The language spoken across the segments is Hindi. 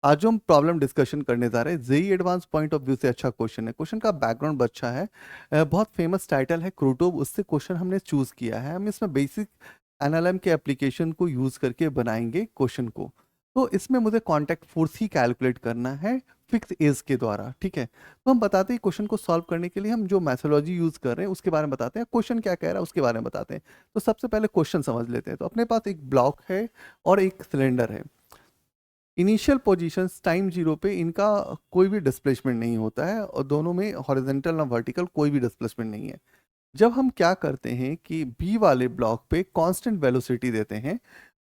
आज जो हम प्रॉब्लम डिस्कशन करने जा रहे हैं JEE advance point of view से अच्छा क्वेश्चन है। क्वेश्चन का बैकग्राउंड अच्छा है। बहुत फेमस टाइटल है क्रूटोब, उससे क्वेश्चन हमने चूज किया है। हम इसमें बेसिक एनएलएम के एप्लीकेशन को यूज करके बनाएंगे क्वेश्चन को। तो इसमें मुझे कांटेक्ट फोर्स ही कैलकुलेट करना है फिक्स एज के द्वारा। ठीक है, तो हम बताते हैं क्वेश्चन को सॉल्व करने के लिए हम जो मैथोलॉजी यूज कर रहे हैं उसके बारे में बताते हैं, क्वेश्चन क्या कह रहा है उसके बारे में बताते हैं। तो सबसे पहले क्वेश्चन समझ लेते हैं। तो अपने पास एक ब्लॉक है और एक सिलेंडर है। इनिशियल पोजीशंस टाइम जीरो पे इनका कोई भी डिस्प्लेसमेंट नहीं होता है और दोनों में हॉरिजॉन्टल ना वर्टिकल कोई भी डिस्प्लेसमेंट नहीं है। जब हम क्या करते हैं कि बी वाले ब्लॉक पे कांस्टेंट वेलोसिटी देते हैं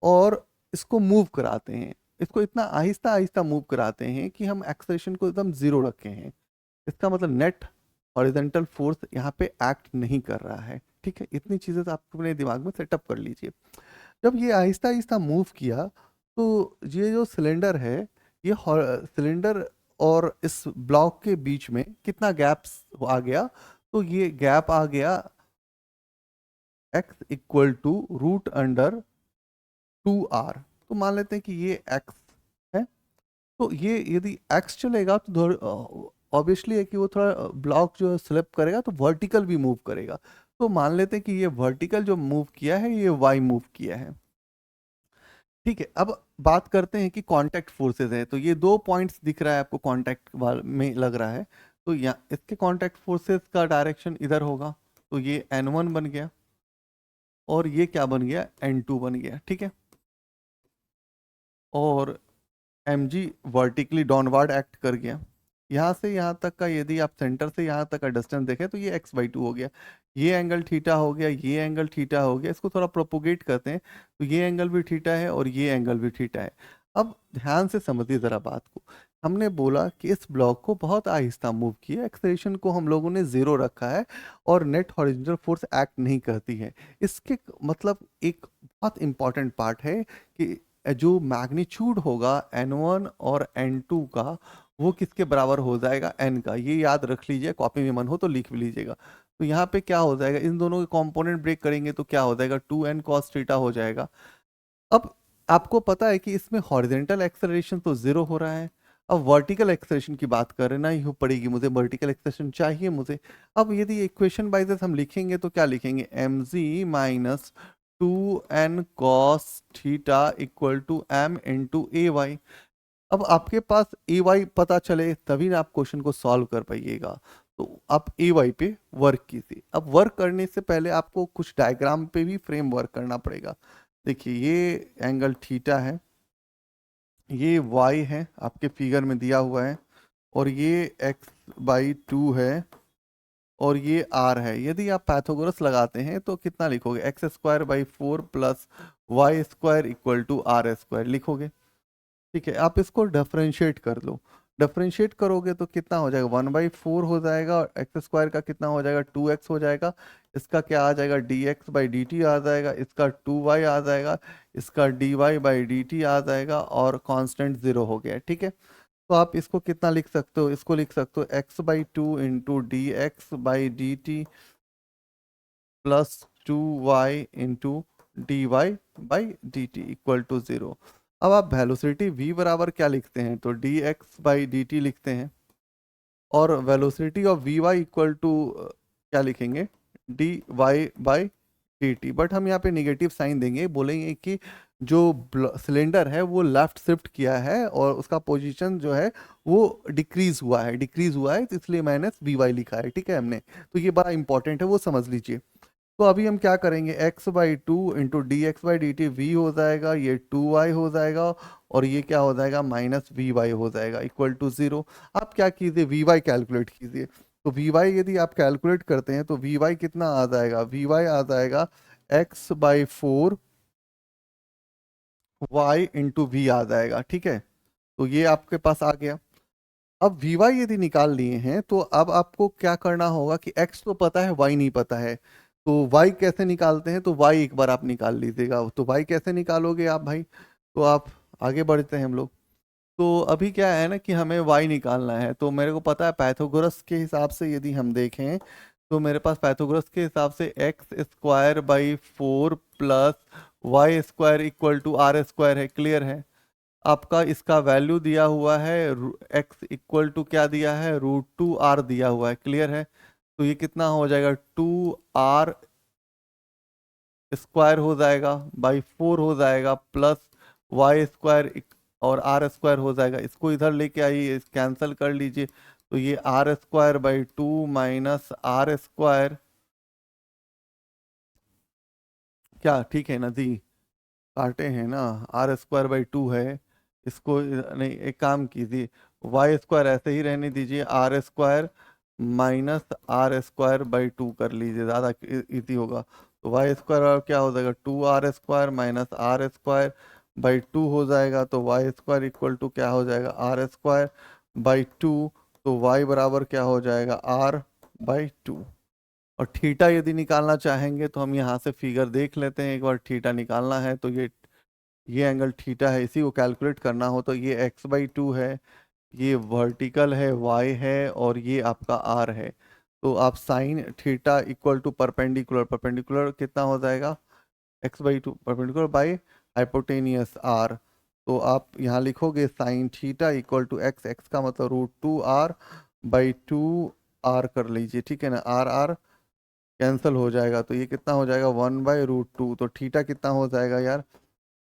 और इसको मूव कराते हैं, इसको इतना आहिस्ता आहिस्ता मूव कराते हैं कि हम एक्सेलरेशन को एकदम जीरो रखे हैं। इसका मतलब नेट हॉरिजॉन्टल फोर्स यहाँ पे एक्ट नहीं कर रहा है। ठीक है, इतनी चीज़ें तो आप अपने दिमाग में सेटअप कर लीजिए। जब ये आहिस्ता आहिस्ता मूव किया तो ये जो सिलेंडर है, ये सिलेंडर और इस ब्लॉक के बीच में कितना गैप्स आ गया, तो ये गैप आ गया x equal to root under 2r। तो मान लेते हैं कि ये x है। तो ये यदि x चलेगा तो ऑब्वियसली है कि वो थोड़ा ब्लॉक जो स्लिप करेगा तो वर्टिकल भी मूव करेगा। तो मान लेते हैं कि ये वर्टिकल जो मूव किया है ये y मूव किया है। ठीक है, अब बात करते हैं कि कांटेक्ट फोर्सेस है। तो ये दो पॉइंट्स दिख रहा है आपको कांटेक्ट में लग रहा है। तो यहाँ इसके कांटेक्ट फोर्सेस का डायरेक्शन इधर होगा। तो ये N1 बन गया और ये क्या बन गया, N2 बन गया। ठीक है, और mg वर्टिकली डाउनवर्ड एक्ट कर गया। यहाँ से यहाँ तक का यदि आप सेंटर से यहाँ तक का डिस्टेंस देखें तो ये x/2 हो गया। ये एंगल थीटा हो गया, ये एंगल थीटा हो गया। इसको थोड़ा प्रोपोगेट करते हैं तो ये एंगल भी थीटा है और ये एंगल भी थीटा है। अब ध्यान से समझिए ज़रा बात को। हमने बोला कि इस ब्लॉक को बहुत आहिस्ता मूव किया, एक्सेलरेशन को हम लोगों ने जीरो रखा है और नेट हॉरिजॉन्टल फोर्स एक्ट नहीं करती है। इसके मतलब एक बहुत इंपॉर्टेंट पार्ट है कि जो मैग्नीट्यूड होगा N1 और N2 का, वो किसके बराबर हो जाएगा, n का। ये याद रख लीजिए, कॉपी में मन हो तो लिख भी लीजिएगा। तो यहाँ पे क्या हो जाएगा, इन दोनों के कंपोनेंट ब्रेक करेंगे तो क्या हो जाएगा, 2n cos थीटा हो जाएगा। अब आपको पता है कि इसमें हॉरिजेंटल एक्सेलरेशन तो जीरो हो रहा है। अब वर्टिकल एक्सेलरेशन की बात करना ही पड़ेगी, मुझे वर्टिकल एक्सेलरेशन चाहिए मुझे। अब यदि इक्वेशन बाइजेस हम लिखेंगे तो क्या लिखेंगे, mg minus 2n cos theta equal to m into A Y. अब आपके पास ए वाई पता चले तभी ना आप क्वेश्चन को सॉल्व कर पाइएगा। तो आप ए वाई पे वर्क कीजिए। अब वर्क करने से पहले आपको कुछ डायग्राम पे भी फ्रेम वर्क करना पड़ेगा। देखिए, ये एंगल थीटा है, ये वाई है आपके फिगर में दिया हुआ है, और ये x/2 है, और ये r है। यदि आप पैथागोरस लगाते हैं तो कितना लिखोगे, x²/4 plus y² equal to r² लिखोगे। ठीक है, आप इसको डिफरेंशिएट कर लो। डिफरेंशिएट करोगे तो कितना हो जाएगा, 1/4 हो जाएगा, और x² का कितना हो जाएगा, 2x हो जाएगा। इसका क्या आ जाएगा, dx/dt आ जाएगा, इसका 2y आ जाएगा, इसका dy/dt आ जाएगा, और कांस्टेंट जीरो हो गया। ठीक है, तो आप इसको कितना लिख सकते हो, इसको लिख सकते हो x/2 into dx/dt plus 2y into dy/dt equal to 0। अब आप वेलोसिटी v बराबर क्या लिखते हैं, तो dx/dt लिखते हैं, और velocity of vy equal to क्या लिखेंगे, dy/dt। बट हम यहाँ पे निगेटिव साइन देंगे, बोलेंगे कि जो सिलेंडर है वो लेफ्ट शिफ्ट किया है और उसका पोजीशन जो है वो डिक्रीज हुआ है, तो इसलिए माइनस vy लिखा है। ठीक है हमने, तो ये बड़ा इंपॉर्टेंट है, वो समझ लीजिए। तो अभी हम क्या करेंगे, x/2 इंटू dx/dt v हो जाएगा, ये 2y हो जाएगा, और ये क्या हो जाएगा, माइनस vy हो जाएगा इक्वल टू 0। आप क्या कीजिए, vy कैलकुलेट कीजिए। तो vy यदि आप कैलकुलेट करते हैं तो vy कितना आ जाएगा, vy आ जाएगा x/4 y इंटू v आ जाएगा। ठीक है, तो ये आपके पास आ गया। अब vy यदि निकाल लिए हैं तो अब आपको क्या करना होगा कि x तो पता है, y नहीं पता है। तो y कैसे निकालते हैं, तो y एक बार आप निकाल लीजिएगा। तो y कैसे निकालोगे आप भाई, तो आप आगे बढ़ते हैं हम लोग। तो अभी क्या है ना कि हमें y निकालना है। तो मेरे को पता है पाइथागोरस के हिसाब से यदि हम देखें तो मेरे पास पाइथागोरस के हिसाब से x² by 4 plus y² equal to r² है। क्लियर है। आपका इसका वैल्यू दिया हुआ है, x इक्वल टू क्या दिया है, √2r दिया हुआ है, क्लियर है। तो ये कितना हो जाएगा, 2r स्क्वायर हो जाएगा बाई 4 हो जाएगा, प्लस वाई स्क्वायर और आर स्क्वायर हो जाएगा। इसको इधर लेके आइए, कैंसिल कर लीजिए। तो ये R square by 2 minus R square, क्या ठीक है ना दी, काटे हैं ना, आर स्क्वायर बाई 2 है। इसको नहीं, एक काम कीजिए, वाई स्क्वायर ऐसे ही रहने दीजिए, R square minus R square by 2 कर लीजिए, ज़्यादा इजी होगा। तो वाई स्क्वायर क्या हो जाएगा, 2r² minus R square by 2 हो जाएगा। तो वाई स्क्वायर इक्वल टू क्या हो जाएगा, आर स्क्वायर बाई 2। तो वाई बराबर क्या हो जाएगा, आर बाई 2। और थीटा यदि निकालना चाहेंगे तो हम यहाँ से फिगर देख लेते हैं एक बार। थीटा निकालना है तो ये एंगल थीटा है, इसी को कैलकुलेट करना हो तो ये x/2 है, ये वर्टिकल है y है, और ये आपका r है। तो आप sine theta equal to perpendicular, perpendicular कितना हो जाएगा, x/2 perpendicular by hypotenuse r। तो आप यहाँ लिखोगे sine theta equal to x का मतलब √2r बाई 2r कर लीजिए, ठीक है ना। r कैंसिल हो जाएगा, तो ये कितना हो जाएगा, 1/√2। तो थीटा कितना हो जाएगा यार,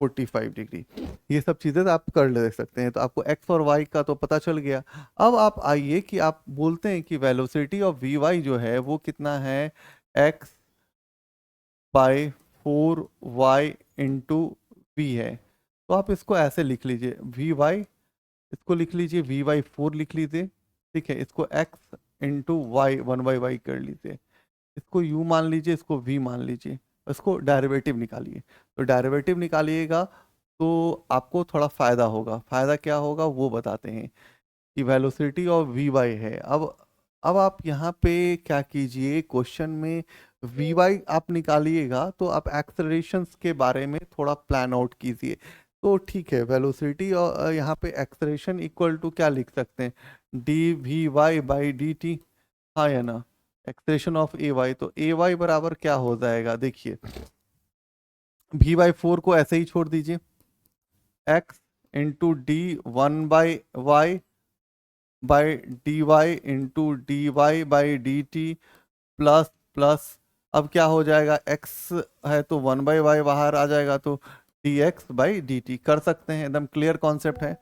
45 डिग्री। ये सब चीज़ें तो आप कर ले सकते हैं। तो आपको एक्स और वाई का तो पता चल गया। अब आप आइए कि आप बोलते हैं कि वेलोसिटी ऑफ वी वाई जो है वो कितना है, x by 4y into we है। तो आप इसको ऐसे लिख लीजिए, वी वाई, इसको लिख लीजिए v/4 लिख लीजिए, ठीक है। इसको x इंटू वाई 1/y कर लीजिए, इसको u मान लीजिए, इसको v मान लीजिए, इसको डेरिवेटिव निकालिए। तो डेरिवेटिव निकालिएगा तो आपको थोड़ा फायदा होगा। फायदा क्या होगा वो बताते हैं कि वेलोसिटी ऑफ वी वाई है। अब आप यहाँ पे क्या कीजिए, क्वेश्चन में वी वाई आप निकालिएगा तो आप एक्सेलरेशंस के बारे में थोड़ा प्लान आउट कीजिए। तो ठीक है, वेलोसिटी और यहाँ पे एक्सेलरेशन इक्वल टू क्या लिख सकते हैं, dv/dt, हाँ या ना, एक्सप्रेशन ऑफ ए वाई। तो ए वाई बराबर क्या हो जाएगा, देखिए v/4 को ऐसे ही छोड़ दीजिए, x into d1/y by D Y into dy/dt plus plus, अब क्या हो जाएगा, x है तो 1/y बाहर आ जाएगा, तो dx/dt कर सकते हैं, एकदम क्लियर कॉन्सेप्ट है।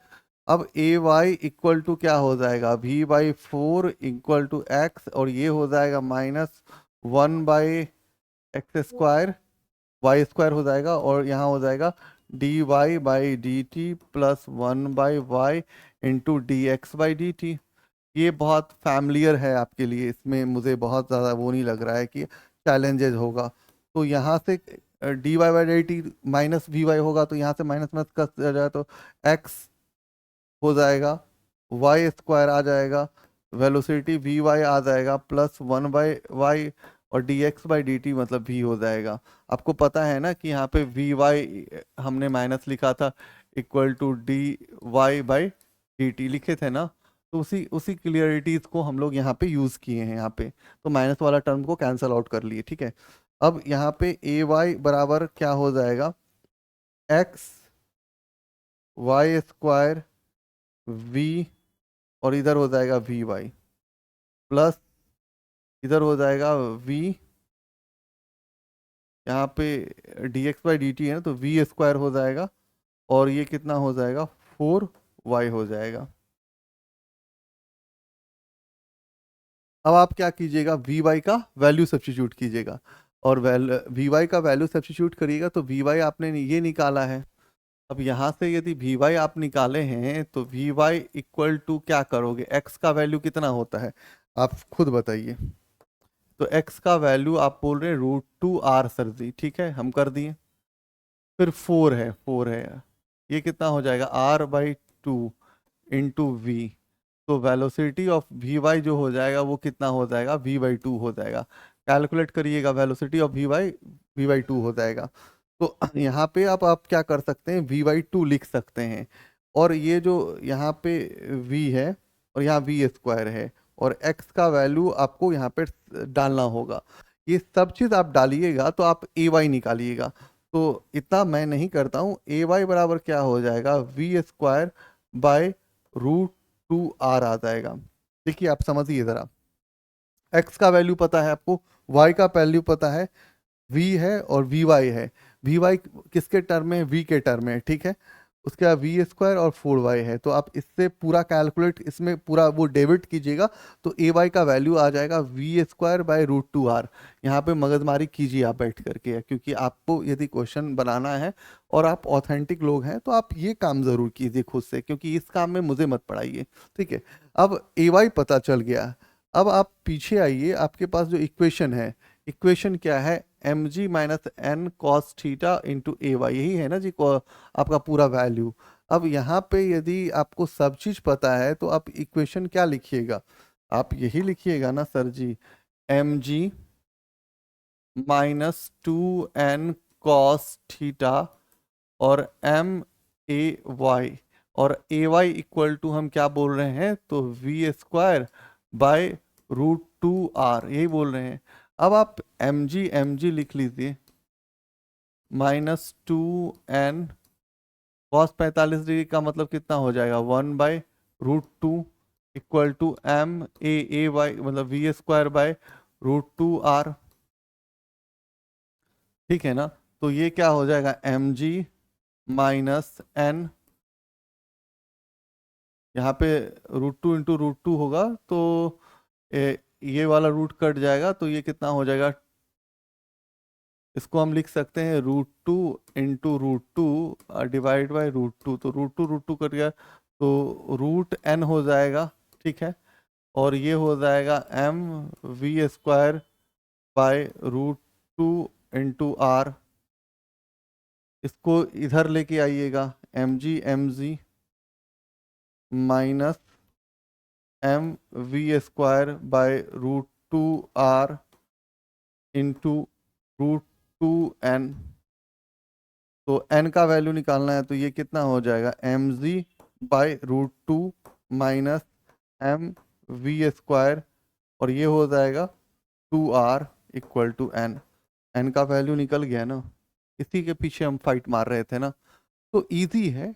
अब ए वाई इक्वल टू क्या हो जाएगा, v/4 इक्वल टू एक्स, और ये हो जाएगा -1/x² वाई स्क्वायर हो जाएगा, और यहाँ हो जाएगा dy/dt plus 1/y into dx/dt। ये बहुत फैमिलियर है आपके लिए, इसमें मुझे बहुत ज़्यादा वो नहीं लग रहा है कि चैलेंजेस होगा। तो यहाँ से dy/dt माइनस वी वाई होगा, तो यहाँ से माइनस माइनस का जाएगा तो x हो जाएगा, वाई स्क्वायर आ जाएगा, वेलोसिटी वी वाई आ जाएगा, प्लस 1/y, और dx/dt मतलब v हो जाएगा। आपको पता है ना कि यहाँ पे वी वाई हमने माइनस लिखा था, इक्वल टू dy/dt लिखे थे ना। तो उसी उसी क्लियरिटीज को हम लोग यहाँ पे यूज किए हैं, यहाँ पे तो माइनस वाला टर्म को कैंसल आउट कर लिए, ठीक है। अब यहाँ पे ए वाई बराबर क्या हो जाएगा, एक्स वाई स्क्वायर v, और इधर हो जाएगा वी वाई, प्लस इधर हो जाएगा v, यहाँ पे dx/dt है ना, तो v स्क्वायर हो जाएगा, और ये कितना हो जाएगा, 4y हो जाएगा। अब आप क्या कीजिएगा, वी वाई का वैल्यू सब्स्टिट्यूट कीजिएगा, और वी वाई का वैल्यू सब्स्टिट्यूट करिएगा तो वी वाई आपने ये निकाला है। अब यहाँ से यदि वी वाई आप निकाले हैं तो वी वाई इक्वल टू क्या करोगे, एक्स का वैल्यू कितना होता है आप खुद बताइए। तो एक्स का वैल्यू आप बोल रहे हैं √2r सर जी, ठीक है, हम कर दिए। फिर 4 है, ये कितना हो जाएगा, r/2 इंटू वी। तो वेलोसिटी ऑफ वी वाई जो हो जाएगा वो कितना हो जाएगा, v/2 हो जाएगा। कैलकुलेट करिएगा, वेलोसिटी ऑफ v/2 हो जाएगा। तो यहाँ पे आप क्या कर सकते हैं, v/2 लिख सकते हैं, और ये जो यहाँ पे v है और यहाँ v स्क्वायर है, और x का वैल्यू आपको यहाँ पे डालना होगा। ये सब चीज़ आप डालिएगा तो आप ए वाई निकालिएगा। तो इतना मैं नहीं करता हूँ। ए वाई बराबर क्या हो जाएगा, वी स्क्वायर बाय √2r आ जाएगा। देखिए आप समझिए ज़रा, x का वैल्यू पता है आपको, y का वैल्यू पता है, v है और vy है। vy किसके टर्म में, v के टर्म में, ठीक है। उसके बाद वी स्क्वायर और 4y है, तो आप इससे पूरा कैलकुलेट, इसमें पूरा वो डेबिट कीजिएगा, तो ए वाई का वैल्यू आ जाएगा वी स्क्वायर बाय √2r। यहाँ पे मगजमारी कीजिए आप बैठ करके, क्योंकि आपको यदि क्वेश्चन बनाना है और आप ऑथेंटिक लोग हैं तो आप ये काम ज़रूर कीजिए खुद से, क्योंकि इस काम में मुझे मत पढ़ाइए, ठीक है। अब ए वाई पता चल गया। अब आप पीछे आइए, आपके पास जो इक्वेशन है, इक्वेशन क्या है, M G minus N cos theta into A Y, यही है ना जी आपका पूरा वैल्यू। अब यहाँ पे यदि आपको सब चीज पता है तो आप इक्वेशन क्या लिखिएगा, आप यही लिखिएगा ना sir ji, M G -2n cos theta और एम ए वाई, और ए वाई इक्वल टू हम क्या बोल रहे हैं, तो वी स्क्वायर बाय √2r, यही बोल रहे हैं। अब आप एम जी लिख लीजिए, -2n कॉस 45 डिग्री का मतलब कितना हो जाएगा, 1/√2 इक्वल टू ए वाई, मतलब वी स्क्वायर बाय √2r, ठीक है ना। तो ये क्या हो जाएगा, एम जी -n, यहाँ पे √2 इंटू √2 होगा, तो ये वाला रूट कट जाएगा, तो ये कितना हो जाएगा, इसको हम लिख सकते हैं √2 इंटू √2 डिवाइड बाई √2, तो √2 कट गया, तो √n हो जाएगा, ठीक है। और ये हो जाएगा M V square by √2 into R. इसको इधर लेके आइएगा, M G minus M V square by √2r into √2n। तो n का वैल्यू निकालना है, तो ये कितना हो जाएगा, M G by √2 minus M V square, और ये हो जाएगा 2r equal to n। n का वैल्यू निकल गया ना, इसी के पीछे हम फाइट मार रहे थे ना। तो इजी है,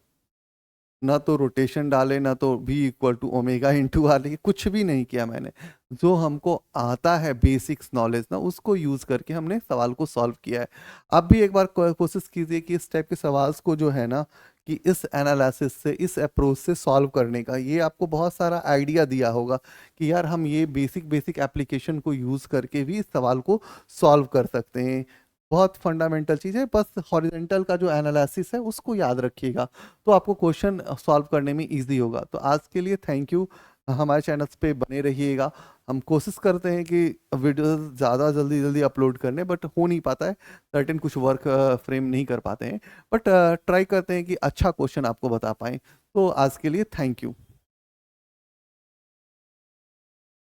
ना तो रोटेशन डाले, ना तो v equal to omega into R, कुछ भी नहीं किया मैंने। जो हमको आता है बेसिक्स नॉलेज ना, उसको यूज करके हमने सवाल को सॉल्व किया है। आप भी एक बार कोशिश कीजिए कि इस टाइप के सवाल को जो है ना, कि इस एनालिसिस से, इस अप्रोच से सॉल्व करने का, ये आपको बहुत सारा आइडिया दिया होगा कि यार हम ये बेसिक बेसिक एप्लीकेशन को यूज करके भी इस सवाल को सॉल्व कर सकते हैं। बहुत फंडामेंटल चीज़ है, बस हॉरिजेंटल का जो एनालिसिस है उसको याद रखिएगा, तो आपको क्वेश्चन सॉल्व करने में इजी होगा। तो आज के लिए थैंक यू, हमारे चैनल्स पे बने रहिएगा। हम कोशिश करते हैं कि वीडियोस ज़्यादा जल्दी जल्दी अपलोड करने, बट हो नहीं पाता है, सर्टेन कुछ वर्क फ्रेम नहीं कर पाते हैं, बट ट्राई करते हैं कि अच्छा क्वेश्चन आपको बता पाएँ। तो आज के लिए थैंक यू।